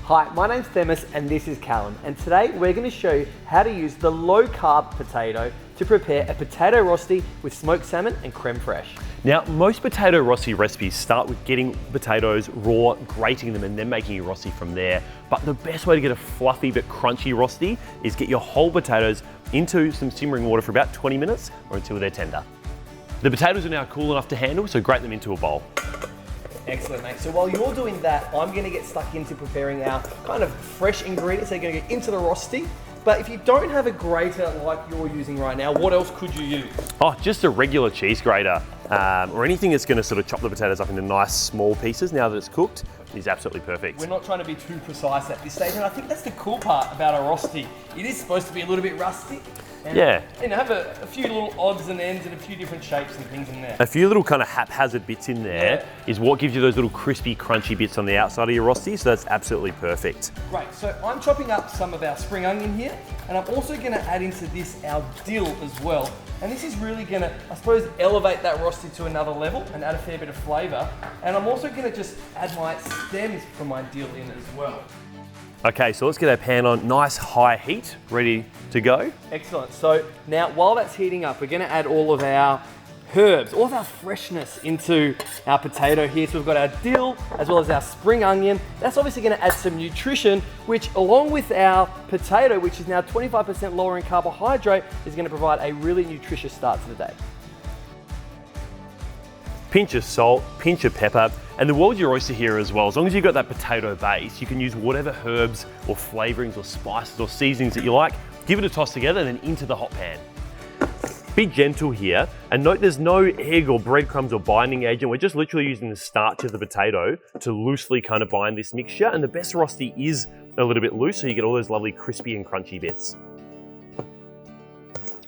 Hi, my name's Themis and this is Callum, and today we're going to show you how to use the low-carb potato to prepare a potato rosti with smoked salmon and creme fraiche. Now, most potato rosti recipes start with getting potatoes raw, grating them, and then making a rosti from there. But the best way to get a fluffy but crunchy rosti is get your whole potatoes into some simmering water for about 20 minutes or until they're tender. The potatoes are now cool enough to handle, so grate them into a bowl. Excellent, mate. So while you're doing that, I'm going to get stuck into preparing our kind of fresh ingredients. They're going to get into the rosti. But if you don't have a grater like you're using right now, what else could you use? Oh, just a regular cheese grater or anything that's going to sort of chop the potatoes up into nice small pieces now that it's cooked is absolutely perfect. We're not trying to be too precise at this stage, and I think that's the cool part about a rosti. It is supposed to be a little bit rusty. And, yeah. You know, have a few little odds and ends and a few different shapes and things in there. A few little kind of haphazard bits in there is what gives you those little crispy, crunchy bits on the outside of your rosti, so that's absolutely perfect. Great, so I'm chopping up some of our spring onion here, and I'm also gonna add into this our dill as well. And this is really gonna, I suppose, elevate that rosti to another level and add a fair bit of flavor. And I'm also gonna just add my stems from my dill in as well. Okay, so let's get our pan on nice high heat, ready to go. Excellent. So now while that's heating up, we're gonna add all of our herbs, all of our freshness into our potato here. So we've got our dill as well as our spring onion. That's obviously gonna add some nutrition, which along with our potato, which is now 25% lower in carbohydrate, is gonna provide a really nutritious start to the day. Pinch of salt, pinch of pepper, and the world's your oyster here as well. As long as you've got that potato base, you can use whatever herbs or flavorings or spices or seasonings that you like. Give it a toss together and then into the hot pan. Be gentle here, and note there's no egg or breadcrumbs or binding agent. We're just literally using the starch of the potato to loosely kind of bind this mixture, and the best rosti is a little bit loose, so you get all those lovely crispy and crunchy bits.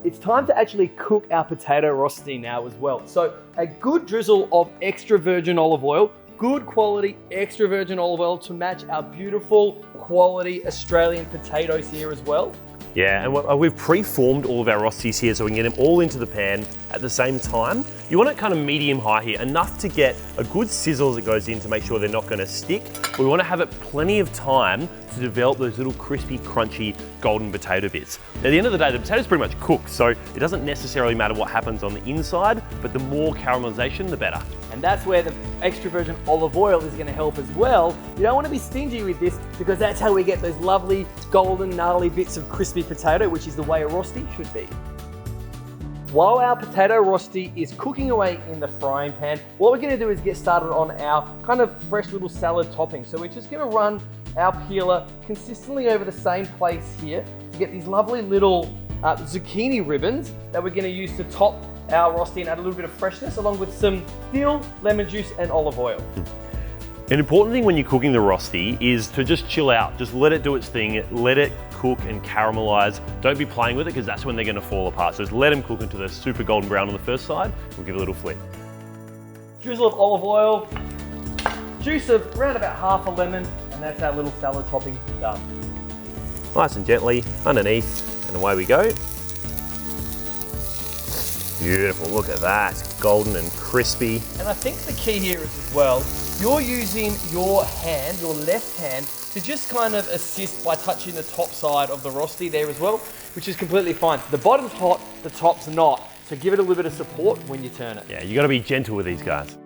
It's time to actually cook our potato rosti now as well. So a good drizzle of extra virgin olive oil, good quality extra virgin olive oil to match our beautiful quality Australian potatoes here as well. Yeah, and we've pre-formed all of our rostis here so we can get them all into the pan at the same time. You want it kind of medium-high here, enough to get a good sizzle as it goes in to make sure they're not going to stick. We want to have it plenty of time to develop those little crispy, crunchy, golden potato bits. At the end of the day, the potato's pretty much cooked, so it doesn't necessarily matter what happens on the inside, but the more caramelization, the better. And that's where the extra virgin olive oil is going to help as well. You don't want to be stingy with this because that's how we get those lovely golden gnarly bits of crispy potato, which is the way a rosti should be. While our potato rosti is cooking away in the frying pan, what we're going to do is get started on our kind of fresh little salad topping. So we're just going to run our peeler consistently over the same place here to get these lovely little zucchini ribbons that we're going to use to top our rosti and add a little bit of freshness along with some dill, lemon juice and olive oil. An important thing when you're cooking the rosti is to just chill out. Just let it do its thing, let it cook and caramelize. Don't be playing with it because that's when they're gonna fall apart. So just let them cook until they're super golden brown on the first side. We'll give it a little flip. Drizzle of olive oil, juice of around about half a lemon, and that's our little salad topping done. Nice and gently underneath, and away we go. Beautiful, look at that. Golden and crispy. And I think the key here is as well, you're using your hand, your left hand, to just kind of assist by touching the top side of the rosti there as well, which is completely fine. The bottom's hot, the top's not. So give it a little bit of support when you turn it. Yeah, you gotta be gentle with these guys.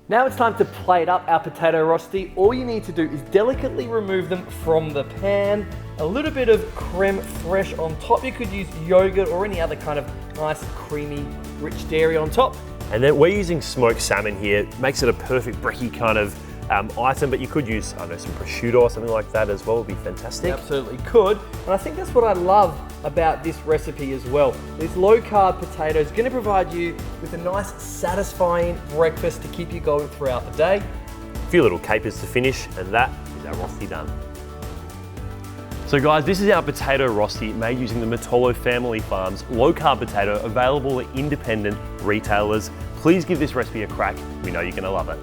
Now it's time to plate up our potato rosti. All you need to do is delicately remove them from the pan. A little bit of creme fraiche on top. You could use yogurt or any other kind of nice, creamy, rich dairy on top. And then we're using smoked salmon here. It makes it a perfect brekkie kind of item, but you could use, I don't know, some prosciutto or something like that as well. Would be fantastic. Absolutely could. And I think that's what I love about this recipe as well. This low-carb potato is going to provide you with a nice, satisfying breakfast to keep you going throughout the day. A few little capers to finish, and that is our rosti done. So guys, this is our potato rosti made using the Matolo Family Farms low-carb potato available at independent retailers. Please give this recipe a crack. We know you're going to love it.